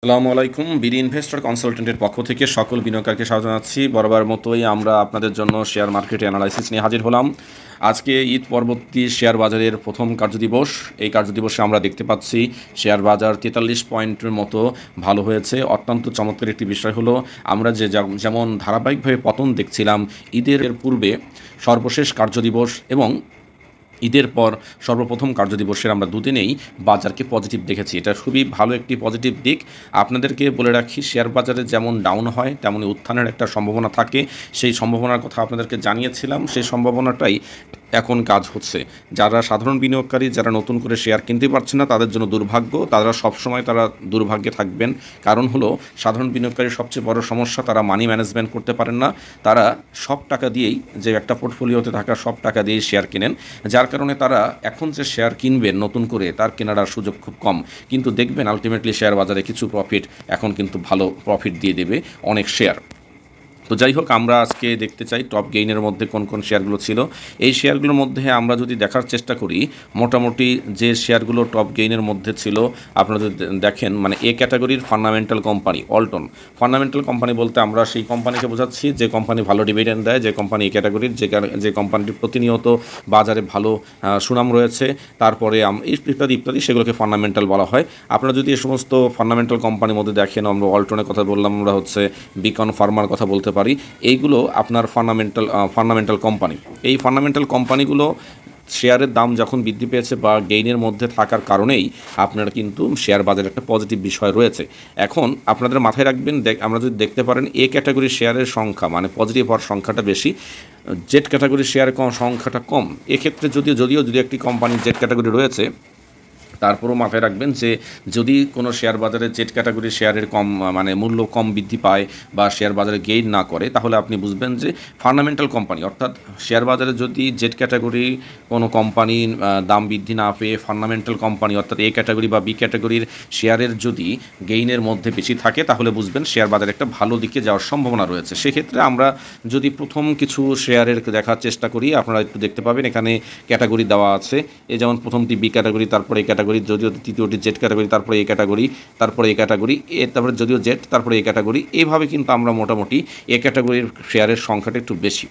আসসালামু আলাইকুম। BD investor কনসালটেন্টের পক্ষ থেকে সকল বিনিয়োগকারীকে স্বাগত জানাচ্ছি। বরাবর মতোই আমরা আপনাদের জন্য শেয়ার মার্কেট অ্যানালাইসিস নিয়ে হাজির হলাম। আজকে ঈদ পরবর্তী শেয়ার বাজারের প্রথম কার্যদিবস। এই কার্যদিবসে আমরা দেখতে পাচ্ছি শেয়ার বাজার 43 পয়েন্টের মতো ভালো হয়েছে। অত্যন্ত চমৎকার একটি বিষয় হলো আমরা যেমন ধারাবাহিকভাবে পতন দেখছিলাম ঈদের পূর্বে সর্বশেষ কার্যদিবস এবং ঈদের পর সর্বপ্রথম কার্যদিবসের আমরা দুদিনেই বাজারকে পজিটিভ দেখেছি। এটা খুবই ভালো একটি পজিটিভ দিক। আপনাদেরকে বলে রাখি, শেয়ার বাজারে যেমন ডাউন হয় তেমনই উত্থানের একটা সম্ভাবনা থাকে। সেই সম্ভাবনার কথা আপনাদেরকে জানিয়েছিলাম। সেই সম্ভাবনাটাই এখন কাজ হচ্ছে। যারা সাধারণ বিনিয়োগকারী, যারা নতুন করে শেয়ার কিনতে পারছে না, তাদের জন্য দুর্ভাগ্য। তারা সবসময় দুর্ভাগ্যে থাকবেন। কারণ হলো সাধারণ বিনিয়োগকারীর সবচেয়ে বড় সমস্যা, তারা মানি ম্যানেজমেন্ট করতে পারেন না। তারা সব টাকা দিয়েই, যে একটা পোর্টফোলিওতে থাকা সব টাকা দিয়েই শেয়ার কেনেন, যার কারণে তারা এখন যে শেয়ার কিনবেন নতুন করে, তার কেনার সুযোগ খুব কম। কিন্তু দেখবেন আলটিমেটলি শেয়ার বাজারে কিছু প্রফিট, এখন কিন্তু ভালো প্রফিট দিয়ে দেবে অনেক শেয়ার। তো যাই হোক, আমরা আজকে দেখতে চাই টপ গেইনের মধ্যে কোন কোন শেয়ারগুলো ছিল। এই শেয়ারগুলোর মধ্যে আমরা যদি দেখার চেষ্টা করি, মোটামুটি যে শেয়ারগুলো টপ গেইনের মধ্যে ছিল, আপনারা যদি দেখেন, মানে এ ক্যাটাগরির ফান্ডামেন্টাল কোম্পানি অল্টন। ফান্ডামেন্টাল কোম্পানি বলতে আমরা সেই কোম্পানিকে বোঝাচ্ছি যে কোম্পানি ভালো ডিভিডেন্ড দেয়, যে কোম্পানি এ ক্যাটাগরির, যে কোম্পানিটি প্রতিনিয়ত বাজারে ভালো সুনাম রয়েছে, তারপরে ইত্যাদি ইত্যাদি, সেগুলোকে ফান্ডামেন্টাল বলা হয়। আপনারা যদি এই সমস্ত ফান্ডামেন্টাল কোম্পানির মধ্যে দেখেন, আমরা অল্টনের কথা বললাম, আমরা হচ্ছে বিকন ফার্মার কথা বলতে পারি। এইগুলো আপনার ফান্ডামেন্টাল কোম্পানি। এই ফান্ডামেন্টাল কোম্পানিগুলো শেয়ারের দাম যখন বৃদ্ধি পেয়েছে বা গেইনের মধ্যে থাকার কারণেই আপনারা কিন্তু শেয়ার বাজারে একটা পজিটিভ বিষয় রয়েছে। এখন আপনাদের মাথায় রাখবেন, আমরা যদি দেখতে পারেন এ ক্যাটাগরির শেয়ারের সংখ্যা, মানে পজিটিভ হওয়ার সংখ্যাটা বেশি, জেড ক্যাটাগরির শেয়ারের সংখ্যাটা কম। এক্ষেত্রে যদিও যদি একটি কোম্পানির জেড ক্যাটাগরি রয়েছে, তারপরও মাথায় রাখবেন যে যদি কোনো শেয়ার বাজারে জেড ক্যাটাগরির শেয়ারের মানে মূল্য কম বৃদ্ধি পায় বা শেয়ার বাজারে গেইন না করে, তাহলে আপনি বুঝবেন যে ফান্ডামেন্টাল কোম্পানি, অর্থাৎ শেয়ার বাজারে যদি জেড ক্যাটাগরি কোনো কোম্পানির দাম বৃদ্ধি না পেয়ে ফান্ডামেন্টাল কোম্পানি অর্থাৎ এ ক্যাটাগরি বা বি ক্যাটাগরির শেয়ারের যদি গেইনের মধ্যে বেশি থাকে, তাহলে বুঝবেন শেয়ার বাজারে একটা ভালো দিকে যাওয়ার সম্ভাবনা রয়েছে। সেক্ষেত্রে আমরা যদি প্রথম কিছু শেয়ারের দেখার চেষ্টা করি, আপনারা একটু দেখতে পাবেন এখানে ক্যাটাগরি দেওয়া আছে। এই যেমন প্রথমটি বি ক্যাটাগরি, তারপরে এ ক্যাটাগরি, যদিও তৃতীয়টি জেড ক্যাটাগরি, তারপরে এ ক্যাটাগরি, তারপরে এ ক্যাটাগরি, তারপরে যদিও জেড, তারপরে এ ক্যাটাগরি। এইভাবে কিন্তু আমরা মোটামুটি এ ক্যাটাগরির শেয়ারের সংখ্যাটা একটু বেশি।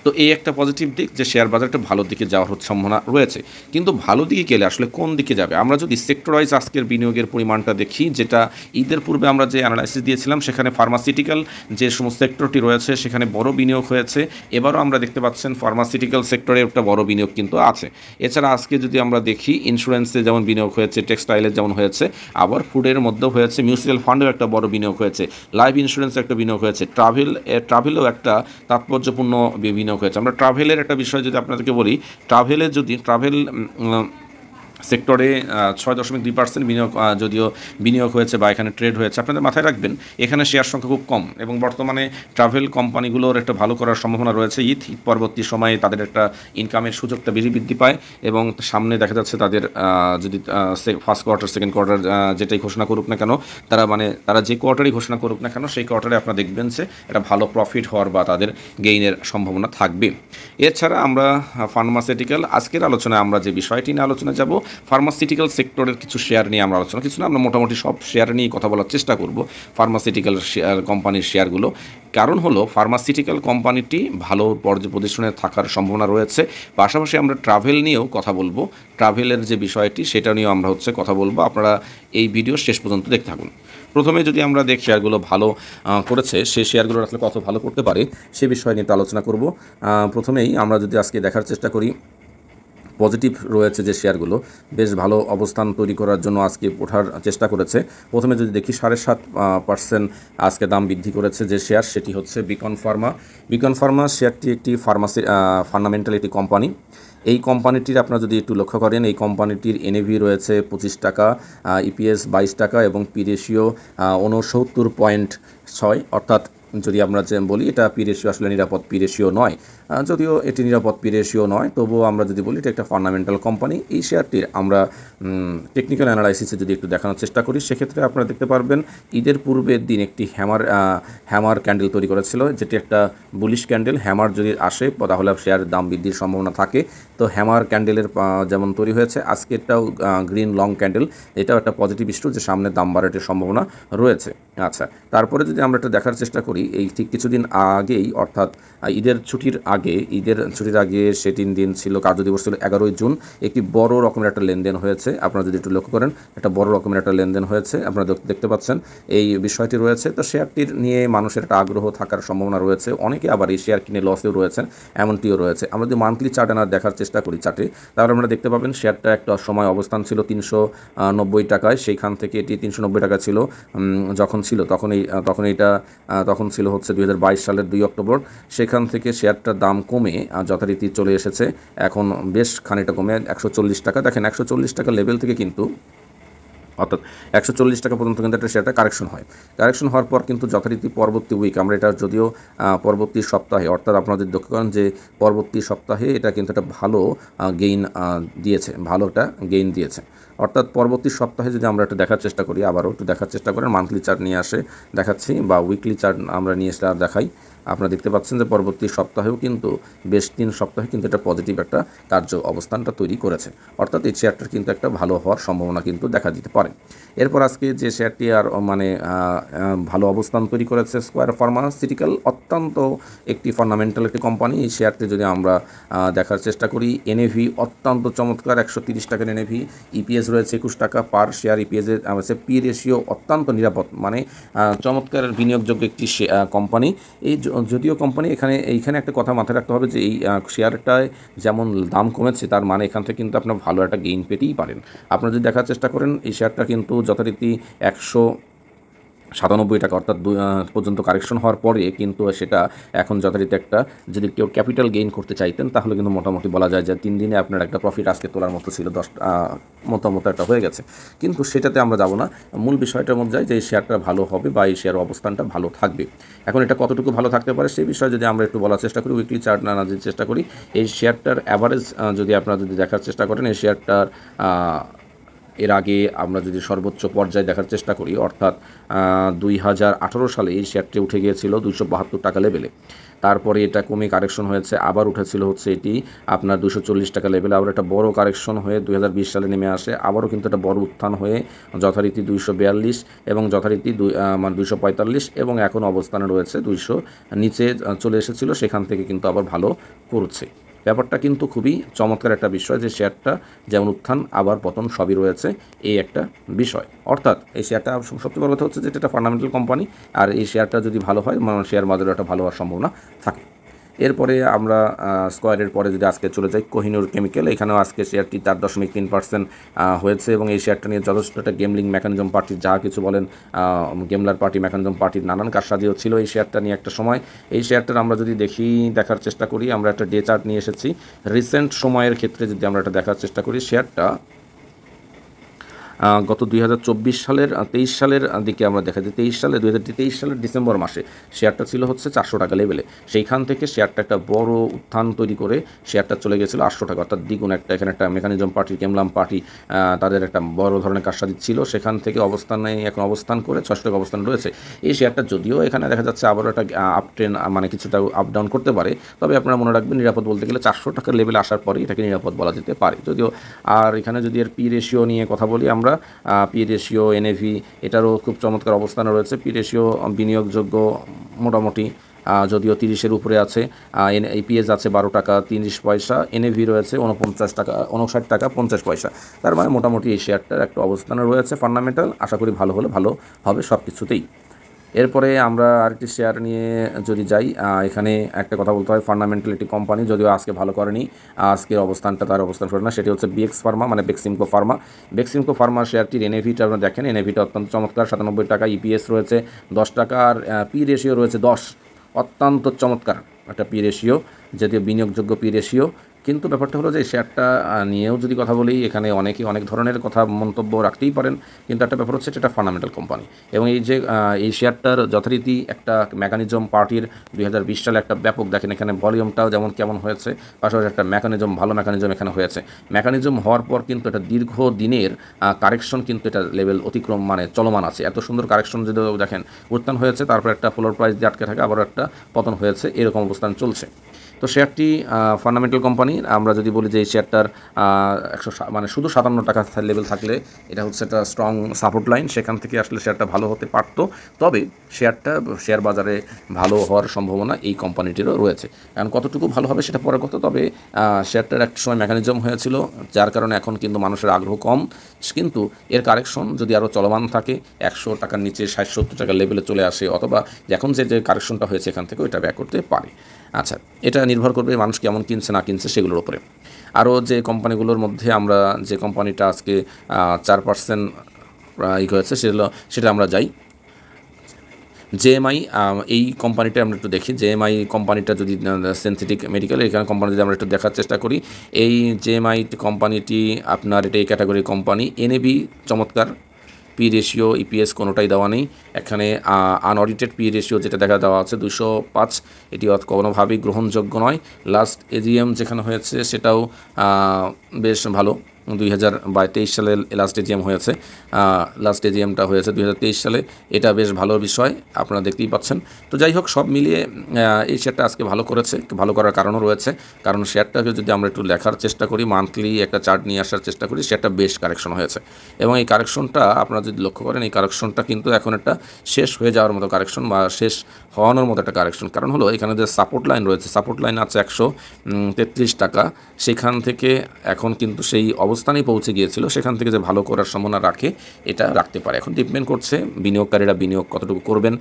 তো এই একটা পজিটিভ দিক যে শেয়ার বাজার একটা ভালো দিকে যাওয়ার সম্ভাবনা রয়েছে। কিন্তু ভালো দিকে গেলে আসলে কোন দিকে যাবে? আমরা যদি সেক্টর ওয়াইজ আজকের বিনিয়োগের পরিমাণটা দেখি, যেটা ঈদের পূর্বে আমরা যে অ্যানালাইসিস দিয়েছিলাম, সেখানে ফার্মাসিউটিক্যাল যে সমস্ত সেক্টরটি রয়েছে সেখানে বড় বিনিয়োগ হয়েছে। এবারও আমরা দেখতে পাচ্ছেন ফার্মাসিউটিক্যাল সেক্টরে একটা বড় বিনিয়োগ কিন্তু আছে। এছাড়া আজকে যদি আমরা দেখি, ইন্স্যুরেন্সে যেমন বিনিয়োগ হয়েছে, টেক্সটাইলের যেমন হয়েছে, আবার ফুডের মধ্যেও হয়েছে, মিউচুয়াল ফান্ডেও একটা বড় বিনিয়োগ হয়েছে, লাইফ ইন্স্যুরেন্সে একটা বিনিয়োগ হয়েছে, ট্রাভেলেও একটা তাৎপর্যপূর্ণ বিনিয়োগ হয়েছে। আমরা ট্রাভেলের একটা বিষয় যদি আপনাদেরকে বলি, ট্রাভেল সেক্টরে 6.2% বিনিয়োগ হয়েছে বা এখানে ট্রেড হয়েছে। আপনাদের মাথায় রাখবেন এখানে শেয়ার সংখ্যা খুব কম এবং বর্তমানে ট্রাভেল কোম্পানিগুলোর একটা ভালো করার সম্ভাবনা রয়েছে। ঈদ পরবর্তী সময়ে তাদের একটা ইনকামের সুযোগটা বেশি বৃদ্ধি পায় এবং সামনে দেখা যাচ্ছে তাদের যদি ফার্স্ট কোয়ার্টার, সেকেন্ড কোয়ার্টার যেটাই ঘোষণা করুক না কেন, তারা যে কোয়ার্টারই ঘোষণা করুক না কেন, সেই কোয়ার্টারে আপনারা দেখবেন যে একটা ভালো প্রফিট হওয়ার বা তাদের গেইনের সম্ভাবনা থাকবে। এছাড়া আমরা ফার্মাসিউটিক্যাল, আজকের আলোচনায় আমরা যে বিষয়টি নিয়ে আলোচনা যাব, ফার্মাসিউটিক্যাল সেক্টরের কিছু শেয়ার নিয়ে আমরা আলোচনা, কিছু না, আমরা মোটামুটি সব শেয়ার নিয়ে কথা বলার চেষ্টা করব। ফার্মাসিউটিক্যাল কোম্পানির শেয়ারগুলো, কারণ হলো ফার্মাসিউটিক্যাল কোম্পানিটি ভালো পজিশনে থাকার সম্ভাবনা রয়েছে। পাশাপাশি আমরা ট্রাভেল নিয়েও কথা বলবো। ট্রাভেলের যে বিষয়টি, সেটা নিয়েও আমরা কথা বলবো। আপনারা এই ভিডিও শেষ পর্যন্ত দেখতে থাকুন। প্রথমে যদি আমরা দেখি শেয়ারগুলো ভালো করেছে, সেই শেয়ারগুলো আসলে কত ভালো করতে পারে সে বিষয় নিয়ে আলোচনা করব। প্রথমেই আমরা যদি আজকে দেখার চেষ্টা করি, পজিটিভ রয়েছে যে শেয়ারগুলো বেশ ভালো অবস্থান তৈরি করার জন্য আজকে ওঠার চেষ্টা করেছে। প্রথমে যদি দেখি 7.5% আজকে দাম বৃদ্ধি করেছে যে শেয়ার, সেটি হচ্ছে বিকন ফার্মা শেয়ারটি একটি ফান্ডামেন্টাল একটি কোম্পানি। এই কোম্পানিটির আপনারা যদি একটু লক্ষ্য করেন, এই কোম্পানিটির এনএভি রয়েছে 25 টাকা, ইপিএস 22 টাকা এবং পি রেশিও 69.6, অর্থাৎ যদি আমরা যে বলি এটা পি রেশিও আসলে নিরাপদ পি রেশিও নয়, যদিও এটি নিরাপদ পি রেশিও নয়, তবুও আমরা যদি বলি এটা একটা ফান্ডামেন্টাল কোম্পানি। এই শেয়ারটির আমরা টেকনিক্যাল অ্যানালাইসিসে যদি একটু দেখানোর চেষ্টা করি, সেক্ষেত্রে আপনারা দেখতে পারবেন ঈদের পূর্বের দিন একটি হ্যামার ক্যান্ডেল তৈরি করেছিল, যেটি একটা বুলিশ ক্যান্ডেল। হ্যামার যদি আসে তাহলে শেয়ারের দাম বৃদ্ধির সম্ভাবনা থাকে। তো হ্যামার ক্যান্ডেলের যেমন তৈরি হয়েছে, আজকেরটাও গ্রিন লং ক্যান্ডেল, এটাও একটা পজিটিভ ইস্যু যে সামনে দাম বাড়ার সম্ভাবনা রয়েছে। আচ্ছা, তারপরে যদি আমরা এটা দেখার চেষ্টা করি, এই ঠিক কিছুদিন আগেই অর্থাৎ ঈদের ছুটির আগে সেটি দিন ছিল, কার্যদিবস ছিল 11ই জুন, একটি বড় রকমের একটা লেনদেন হয়েছে। আপনারা যদি একটু লক্ষ্য করেন, একটা বড় রকমের একটা লেনদেন হয়েছে, আপনারা দেখতে পাচ্ছেন এই বিষয়টি রয়েছে। তো শেয়ারটির নিয়ে মানুষের একটা আগ্রহ থাকার সম্ভাবনা রয়েছে, অনেকে আবার এই শেয়ার কিনে লসেও রয়েছেন, এমনটিও রয়েছে। আমরা যদি মান্থলি চার্ট দেখার চেষ্টা করি চার্টে, তাহলে আমরা দেখতে পাবেন শেয়ারটা একটা সময় অবস্থান ছিল 390 টাকায়, সেইখান থেকে এটি 390 টাকা ছিল যখন ছিল, তখন ছিল হচ্ছে 2022 সালের 2 অক্টোবর। সেখান থেকে শেয়ারটার দাম কমে যথারীতি চলে এসেছে এখন বেশ খানিকটা কমে 140 টাকা। দেখেন 140 টাকা লেভেল থেকে কিন্তু, অর্থাৎ 140 টাকা পর্যন্ত কিন্তু একটা শেয়ারটা কারেকশন হওয়ার পর কিন্তু যথারীতি পরবর্তী উইক, আমরা এটা যদিও পরবর্তী সপ্তাহে, অর্থাৎ আপনারা যদি লক্ষ্য করেন যে পরবর্তী সপ্তাহে এটা কিন্তু একটা ভালো গেইন দিয়েছে। অর্থাৎ পরবর্তী সপ্তাহে যদি আমরা একটু দেখার চেষ্টা করি, আবারও একটু দেখার চেষ্টা করেন, মান্থলি চার্ট নিয়ে দেখাচ্ছি বা উইকলি চার্ট আমরা নিয়ে এসে দেখাই। আপনারা দেখতে পাচ্ছেন যে পরবর্তী সপ্তাহেও কিন্তু বেশ 3 সপ্তাহে কিন্তু এটা পজিটিভ একটা কার্য অবস্থানটা তৈরি করেছে। অর্থাৎ এই শেয়ারটার কিন্তু একটা ভালো হওয়ার সম্ভাবনা কিন্তু দেখা দিতে পারে। এরপর আজকে যে শেয়ারটি আর ভালো অবস্থান তৈরি করেছে, স্কয়ার ফার্মাসিউটিক্যাল, অত্যন্ত একটি ফান্ডামেন্টাল একটি কোম্পানি। এই শেয়ারটি যদি আমরা দেখার চেষ্টা করি, এনএভি অত্যন্ত চমৎকার, 130 টাকার এনএভি, ইপিএস রয়েছে 21 টাকা পার শেয়ার, ইপিএস পি রেশিও অত্যন্ত নিরাপদ, চমৎকার বিনিয়োগযোগ্য একটি কোম্পানি। যদিও কোম্পানি এইখানে একটা কথা মাথায় রাখতে হবে যে এই শেয়ারটায় যেমন দাম কমেছে, তার এখান থেকে কিন্তু আপনার ভালো একটা গেইন পেতেই পারেন। আপনারা যদি দেখার চেষ্টা করেন, এই শেয়ারটা কিন্তু যথারীতি 197 টাকা অর্থাৎ পর্যন্ত কারেকশন হওয়ার পরে কিন্তু সেটা এখন যথারীতি একটা, যদি কেউ ক্যাপিটাল গেইন করতে চাইতেন তাহলে কিন্তু মোটামুটি বলা যায় যে 3 দিনে আপনার একটা প্রফিট আজকে তোলার মতো ছিল, 10 মতো একটা হয়ে গেছে। কিন্তু সেটাতে আমরা যাব না, মূল বিষয়টার মধ্যে যায় যে এই শেয়ারটা ভালো হবে বা এই শেয়ার অবস্থানটা ভালো থাকবে। এখন এটা কতটুকু ভালো থাকতে পারে সেই বিষয়ে যদি আমরা একটু বলার চেষ্টা করি, উইকলি চার্ট জানার চেষ্টা করি, এই শেয়ারটার অ্যাভারেজ যদি আপনারা দেখার চেষ্টা করেন, এই শেয়ারটার এর আগে আমরা যদি সর্বোচ্চ পর্যায়ে দেখার চেষ্টা করি, অর্থাৎ 2018 সালে এই শেয়ারটি উঠে গিয়েছিল 272 টাকা লেভেলে। তারপরে এটা কমে কারেকশন হয়েছে, আবার উঠেছিল হচ্ছে এটি আপনার 240 টাকা লেভেলে, আবার একটা বড় কারেকশন হয়ে 2020 সালে নেমে আসে, আবারও কিন্তু একটা বড় উত্থান হয়ে যথারীতি 242 এবং যথারীতি 245 এবং এখন অবস্থানে রয়েছে 200 নিচে চলে এসেছিল, সেখান থেকে কিন্তু আবার ভালো করছে। ব্যাপারটা কিন্তু খুবই চমৎকার একটা বিষয় যে শেয়ারটা যেমন উত্থান আবার পতন সবই রয়েছে, এই একটা বিষয়। অর্থাৎ এই শেয়ারটা সবচেয়ে বড় কথা হচ্ছে যে এটা ফান্ডামেন্টাল কোম্পানি, আর এই শেয়ারটা যদি ভালো হয় শেয়ার বাজারে একটা ভালো হওয়ার সম্ভাবনা থাকে। এরপরে আমরা স্কয়ারের পরে যদি আজকে চলে যাই কোহিনুর কেমিক্যাল, এখানেও আজকে শেয়ারটি 4.3% হয়েছে এবং এই শেয়ারটা নিয়ে যথেষ্ট একটা গেমলিং মেকানিজম পার্টির, যা কিছু বলেন গেমলার পার্টি, মেকানিজম পার্টির নানান কারসাজিও ছিল এই শেয়ারটা নিয়ে একটা সময়। এই শেয়ারটার আমরা যদি দেখার চেষ্টা করি, আমরা একটা ডে চার্ট নিয়ে এসেছি। রিসেন্ট সময়ের ক্ষেত্রে যদি আমরা এটা দেখার চেষ্টা করি, শেয়ারটা গত 2024 সালের 23 সালের দিকে আমরা দেখা যায় 2023 সালের ডিসেম্বর মাসে শেয়ারটা ছিল হচ্ছে 400 টাকা লেভেলে। সেইখান থেকে শেয়ারটা একটা বড় উত্থান তৈরি করে শেয়ারটা চলে গেছিলো 800 টাকা, অর্থাৎ দ্বিগুণ একটা। এখানে একটা মেকানিজম পার্টি, কেমলাম পার্টি, তাদের একটা বড় ধরনের কারসাজি ছিল, সেখান থেকে এখন অবস্থান করে 600 টাকা অবস্থান রয়েছে। এই শেয়ারটা যদিও এখানে দেখা যাচ্ছে আবারও একটা আপ ট্রেন, কিছুটা আপ ডাউন করতে পারে, তবে আপনারা মনে রাখবেন নিরাপদ বলতে গেলে 400 টাকার লেভেলে আসার পরে এটাকে নিরাপদ বলা যেতে পারে যদিও। আর এখানে যদি এর পি রেশিও নিয়ে কথা বলি, আমরা পি রেশিও, এনএভি এটারও খুব চমৎকার অবস্থানে রয়েছে। পি রেশিও বিনিয়োগযোগ্য মোটামুটি, যদিও 30-এর উপরে আছে। ইপিএস আছে 12 টাকা 30 পয়সা, এনএভি রয়েছে 59 টাকা 50 পয়সা। তার মোটামুটি এই শেয়ারটার একটা অবস্থানে রয়েছে ফান্ডামেন্টাল, আশা করি ভালো হলে ভালো হবে সব কিছুতেই। এরপরে আমরা আরেকটি শেয়ার নিয়ে যদি যাই, এখানে একটা কথা বলতে হয়, ফান্ডামেন্টাল একটি কোম্পানি, যদিও আজকে ভালো করেনি, আজকের অবস্থানটা তার অবস্থান করে না, সেটি হচ্ছে বিএক্স ফার্মা, বেক্সিমকো ফার্মা শেয়ারটির এনএভিটা আপনারা দেখেন, এনএভিটা অত্যন্ত চমৎকার, 97 টাকা, ইপিএস রয়েছে 10 টাকা, আর পি রেশিও রয়েছে 10, অত্যন্ত চমৎকার একটা পি রেশিও, যদিও বিনিয়োগযোগ্য পি রেশিও, কিন্তু ব্যাপারটা হলো যে এই শেয়ারটা নিয়েও যদি কথা বলি, এখানে অনেকেই অনেক ধরনের কথা মন্তব্য রাখতেই পারেন, কিন্তু একটা ব্যাপার হচ্ছে এটা ফান্ডামেন্টাল কোম্পানি। এবং এই যে এই শেয়ারটার যথারীতি একটা মেকানিজম পার্টির 2020 সালে একটা ব্যাপক, দেখেন এখানে ভলিউমটাও যেমন কেমন হয়েছে, পাশাপাশি একটা মেকানিজম, ভালো মেকানিজম এখানে হয়েছে। মেকানিজম হওয়ার পর কিন্তু এটা দীর্ঘ দিনের কারেকশন কিন্তু এটা লেভেল অতিক্রম মানে চলমান আছে। এত সুন্দর কারেকশন যদি দেখেন, উত্থান হয়েছে, তারপর একটা ফ্লোর প্রাইস দিয়ে আটকে থাকে, আবার একটা পতন হয়েছে, এরকম অবস্থান চলছে। তো শেয়ারটি ফান্ডামেন্টাল কোম্পানি। আমরা যদি বলি যে এই শেয়ারটার 100 মানে শুধু 57 টাকা লেভেল থাকলে এটা হচ্ছে একটা স্ট্রং সাপোর্ট লাইন, সেখান থেকে আসলে শেয়ারটা ভালো হতে পারতো। তবে শেয়ার বাজারে ভালো হওয়ার সম্ভাবনা এই কোম্পানিটিরও রয়েছে। কারণ কতটুকু ভালো হবে সেটা পরে কথা। তবে শেয়ারটার একটা সময় মেকানিজম হয়েছিল, যার কারণে এখন কিন্তু মানুষের আগ্রহ কম, কিন্তু এর কারেকশন যদি আরও চলমান থাকে, 100 টাকার নিচে 60-70 টাকার লেভেলে চলে আসে, অথবা এখন যে কারেকশনটা হয়েছে এখান থেকে ওইটা ব্যাক করতে পারে। আচ্ছা, এটা নির্ভর করবে মানুষ কেমন কিনছে না কিনছে সেগুলোর উপরে। আরও যে কোম্পানিগুলোর মধ্যে আমরা যে কোম্পানিটা আজকে 4% হয়েছে সেটা আমরা যাই জেএমআই। এই কোম্পানিটা আমরা একটু দেখি। জেএমআই কোম্পানিটা যদি সিনথেটিক মেডিকেল, এখানে কোম্পানি যদি আমরা একটু দেখার চেষ্টা করি, এই জেএমআই কোম্পানিটি আপনার এটা এই ক্যাটাগরি কোম্পানি। এনএবি চমৎকার, পি রেশিও ইপিএস কোনোটাই দেওয়া নেই এখানে। আনঅডিটেড পি রেশিও যেটা দেখা দেওয়া আছে 205, এটি কোনোভাবেই গ্রহণযোগ্য নয়। লাস্ট এজিএম যেখানে হয়েছে সেটাও বেশ ভালো, 2023 সালে লাস্ট এজিএম হয়েছে। লাস্ট এজিএমটা হয়েছে 2023 সালে, এটা বেশ ভালো বিষয়, আপনারা দেখতেই পাচ্ছেন। তো যাই হোক, সব মিলিয়ে এই শেয়ারটা আজকে ভালো করেছে। ভালো করার কারণও রয়েছে, কারণ শেয়ারটাকে যদি আমরা একটু লেখার চেষ্টা করি, মান্থলি একটা চার্ট নিয়ে আসার চেষ্টা করি, শেয়ারটা বেশ কারেকশন হয়েছে। এবং এই কারেকশনটা আপনারা যদি লক্ষ্য করেন, এই কারেকশনটা কিন্তু এখন একটা শেষ হয়ে যাওয়ার মতো কারেকশন, বা শেষ হওয়ানোর মতো একটা কারেকশন। কারণ হলো এখানে যে সাপোর্ট লাইন রয়েছে, সাপোর্ট লাইন আছে 133 টাকা, সেখান থেকে এখন কিন্তু সেই অবস্থানেই পৌঁছে গিয়েছিল, সেখান থেকে যে ভালো করার সম্ভাবনা রাখে এটা রাখতে পারে। এখন ডিপেন্ড করছে বিনিয়োগকারীরা বিনিয়োগ কতটুকু করবেন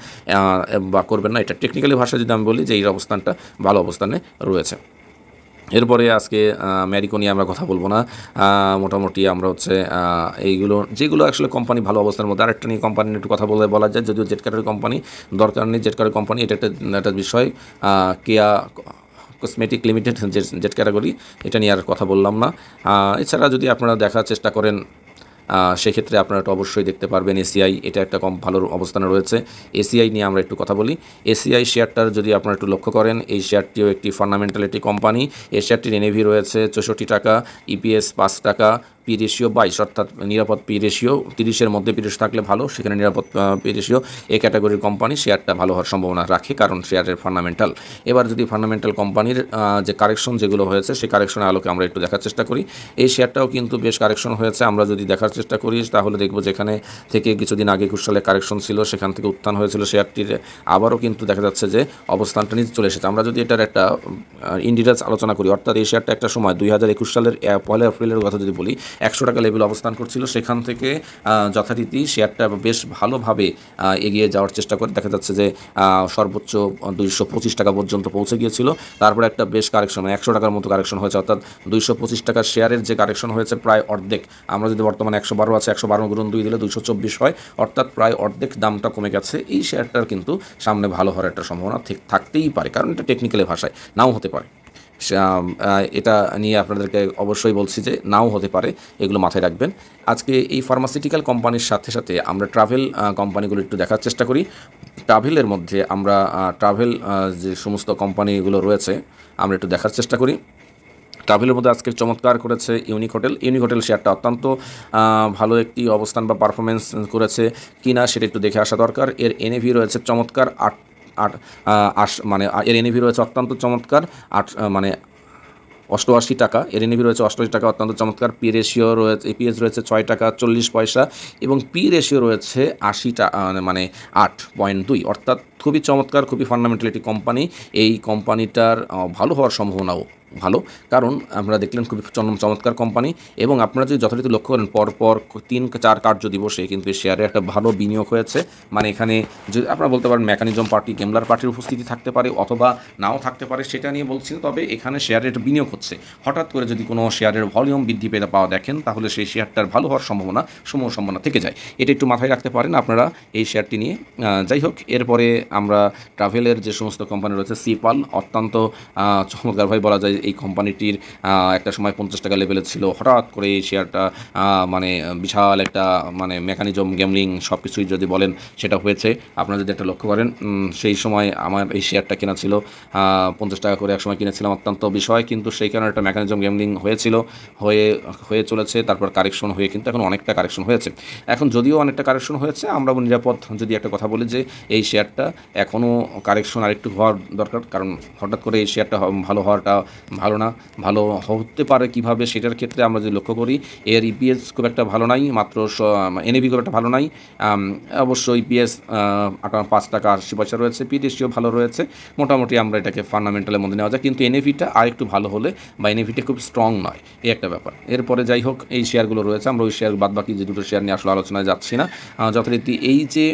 বা করবেন না। এটা টেকনিক্যালি ভাষায় যদি আমি বলি যে এই অবস্থানটা ভালো অবস্থানে রয়েছে। এরপরে আজকে ম্যারিকো নিয়ে আমরা কথা বলবো না। মোটামুটি আমরা হচ্ছে এইগুলো যেগুলো আসলে কোম্পানি ভালো অবস্থার মধ্যে। আরেকটা নিয়ে কোম্পানি একটু কথা বলা যায়, যদিও জেড ক্যাটাগরি কোম্পানি দরকার নেই। জেড ক্যাটাগরি কোম্পানি এটা একটা বিষয়। কেয়া কসমেটিক লিমিটেড জেড ক্যাটাগরি, এটা নিয়ে আর কথা বললাম না। এছাড়া যদি আপনারা দেখার চেষ্টা করেন, সেক্ষেত্রে আপনারা তো অবশ্যই দেখতে পারবেন এসিআই, এটা একটা কম ভালো অবস্থানে রয়েছে। এসিআই নিয়ে আমরা একটু কথা বলি। এসিআই শেয়ারটার যদি আপনারা একটু লক্ষ্য করেন, এই শেয়ারটিও একটি ফান্ডামেন্টালিটি কোম্পানি। এই শেয়ারটির এনএভি রয়েছে 64 টাকা, ইপিএস 5 টাকা, পি রেশিও 22, অর্থাৎ নিরাপদ পি রেশিও 30-এর মধ্যে পি রেশিও থাকলে ভালো, সেখানে নিরাপদ পি রেশিও। এই ক্যাটাগরির কোম্পানি শেয়ারটা ভালো হওয়ার সম্ভাবনা রাখে, কারণ শেয়ারের ফান্ডামেন্টাল। এবার যদি ফান্ডামেন্টাল কোম্পানির যে কারেকশন যেগুলো হয়েছে, সেই কারেকশনের আলোকে আমরা একটু দেখার চেষ্টা করি। এই শেয়ারটাও কিন্তু বেশ কারেকশন হয়েছে। আমরা যদি দেখার চেষ্টা করি তাহলে দেখব যেখানে থেকে কিছুদিন আগে 21 সালে কারেকশন ছিল, সেখান থেকে উত্থান হয়েছিল শেয়ারটির, আবারও কিন্তু দেখা যাচ্ছে যে অবস্থানটা নিচে চলে এসেছে। আমরা যদি এটার একটা ইন ডিটেলস আলোচনা করি, অর্থাৎ এই শেয়ারটা একটা সময় 2021 সালের 1 এপ্রিলের কথা যদি বলি, 100 টাকা লেভেল অবস্থান করছিল, সেখান থেকে যথারীতি শেয়ারটা বেশ ভালোভাবে এগিয়ে যাওয়ার চেষ্টা করে। দেখা যাচ্ছে যে সর্বোচ্চ 225 টাকা পর্যন্ত পৌঁছে গিয়েছিল। তারপরে একটা বেশ কারেকশন, 100 টাকার মতো কারেকশন হয়েছে, অর্থাৎ 225 টাকার শেয়ারের যে কারেকশন হয়েছে প্রায় অর্ধেক। আমরা যদি বর্তমানে 112 আছে, 112 গুণ 2 দিলে 224 হয়, অর্থাৎ প্রায় অর্ধেক দামটা কমে গেছে। এই শেয়ারটার কিন্তু সামনে ভালো হওয়ার একটা সম্ভাবনা থাকতেই পারে, কারণ এটা টেকনিক্যালি ভাষায় নাও হতে পারে। এটা নিয়ে আপনাদেরকে অবশ্যই বলছি যে নাও হতে পারে, এগুলো মাথায় রাখবেন। আজকে এই ফার্মাসিউটিক্যাল কোম্পানির সাথে সাথে আমরা ট্রাভেল কোম্পানিগুলো একটু দেখার চেষ্টা করি। ট্রাভেলের মধ্যে আমরা ট্রাভেল যে সমস্ত কোম্পানিগুলো রয়েছে আমরা একটু দেখার চেষ্টা করি। ট্রাভেলের মধ্যে আজকে চমৎকার করেছে ইউনিক হোটেল। ইউনিক হোটেল শেয়ারটা অত্যন্ত ভালো একটি অবস্থান বা পারফরমেন্স করেছে কিনা সেটা একটু দেখে আসা দরকার। এর এনএভি রয়েছে চমৎকার এর এনএভি রয়েছে অত্যন্ত চমৎকার 88 টাকা। এর এনএভি রয়েছে 88 টাকা, অত্যন্ত চমৎকার। পি রেশিও রয়েছে, ইপিএস রয়েছে 6 টাকা 40 পয়সা, এবং পি রেশিও রয়েছে 8.2, অর্থাৎ খুবই চমৎকার, খুবই ফান্ডামেন্টালিটি কোম্পানি। এই কোম্পানিটার ভালো হওয়ার সম্ভাবনাও ভালো, কারণ আমরা দেখলেন খুবই চমৎকার কোম্পানি। এবং আপনারা যদি যথারীতি লক্ষ্য করেন, পরপর 3-4 কার্য দিবসে কিন্তু এই শেয়ারে একটা ভালো বিনিয়োগ হয়েছে। মানে এখানে যদি আপনারা বলতে পারেন মেকানিজম পার্টি, গেমলার পার্টির উপস্থিতি থাকতে পারে অথবা নাও থাকতে পারে, সেটা নিয়ে বলছি। তবে এখানে শেয়ারের একটা বিনিয়োগ হচ্ছে। হঠাৎ করে যদি কোনো শেয়ারের ভলিউম বৃদ্ধি পেতে পাওয়া দেখেন, তাহলে সেই শেয়ারটার ভালো হওয়ার সম্ভাবনা থেকে যায়। এটা একটু মাথায় রাখতে পারেন আপনারা এই শেয়ারটি নিয়ে। যাই হোক, এরপরে আমরা ট্রাভেলের যে সমস্ত কোম্পানি রয়েছে, সিপাল অত্যন্ত চমৎকারভাবে বলা যায় এই কোম্পানিটির একটা সময় 50 টাকা লেভেলে ছিল, হঠাৎ করে এই শেয়ারটা মানে বিশাল একটা মানে মেকানিজম গ্যামলিং সব কিছুই যদি বলেন সেটা হয়েছে। আপনারা যদি একটা লক্ষ্য করেন সেই সময় আমার এই শেয়ারটা কেনা ছিল 50 টাকা করে, একসময় কিনেছিলাম অত্যন্ত বিষয়, কিন্তু সেই কারণে একটা মেকানিজম গ্যামলিং হয়েছিল, হয়ে চলেছে, তারপর কারেকশন হয়ে কিন্তু এখন অনেকটা কারেকশন হয়েছে। এখন যদিও অনেকটা কারেকশন হয়েছে, আমরা নিরাপদ যদি একটা কথা বলি যে এই শেয়ারটা এখনও কারেকশন আরেকটু হওয়ার দরকার, কারণ হঠাৎ করে এই শেয়ারটা ভালো হওয়াটা ভালো না। ভালো হতে পারে কিভাবে সেটার ক্ষেত্রে আমরা যদি লক্ষ্য করি, এর ইপিএস খুব একটা ভালো নাই, মাত্র এনএভি খুব একটা ভালো নাই। অবশ্য ইপিএস 5 টাকা 80 পয়সা রয়েছে, পি রেশিও ভালো রয়েছে, মোটামুটি আমরা এটাকে ফান্ডামেন্টালের মধ্যে নেওয়া যায়, কিন্তু এনএভিটা আরেকটু ভালো হলে বা এনএভিটা খুব স্ট্রং নয়, এই একটা ব্যাপার। এরপরে যাই হোক, এই শেয়ারগুলো রয়েছে, আমরা ওই শেয়ার বাদবাকি যে দুটো শেয়ার নিয়ে আসলে আলোচনায় যাচ্ছি না। যথারীতি এই যে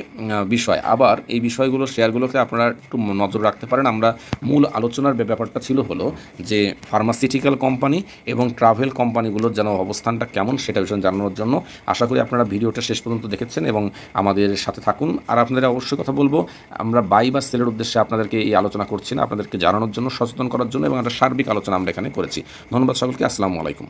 বিষয়, আবার এই বিষয়গুলো শেয়ারগুলোকে আপনারা একটু নজর রাখতে পারেন। আমরা মূল আলোচনার ব্যাপারটা ছিল হলো যে ফার্মাসিউটিক্যাল কোম্পানি এবং ট্রাভেল কোম্পানিগুলোর যেন অবস্থানটা কেমন সেটা বিষয়ে জানানোর জন্য। আশা করি আপনারা ভিডিওটা শেষ পর্যন্ত দেখেছেন এবং আমাদের সাথে থাকুন। আর আপনাদের অবশ্যই কথা বলবো, আমরা বাই বা সেলের উদ্দেশ্যে আপনাদেরকে এই আলোচনা করছি না, আপনাদেরকে জানানোর জন্য, সচেতন করার জন্য, এবং একটা সার্বিক আলোচনা আমরা এখানে করেছি। ধন্যবাদ সকলকে, আসসালামু আলাইকুম।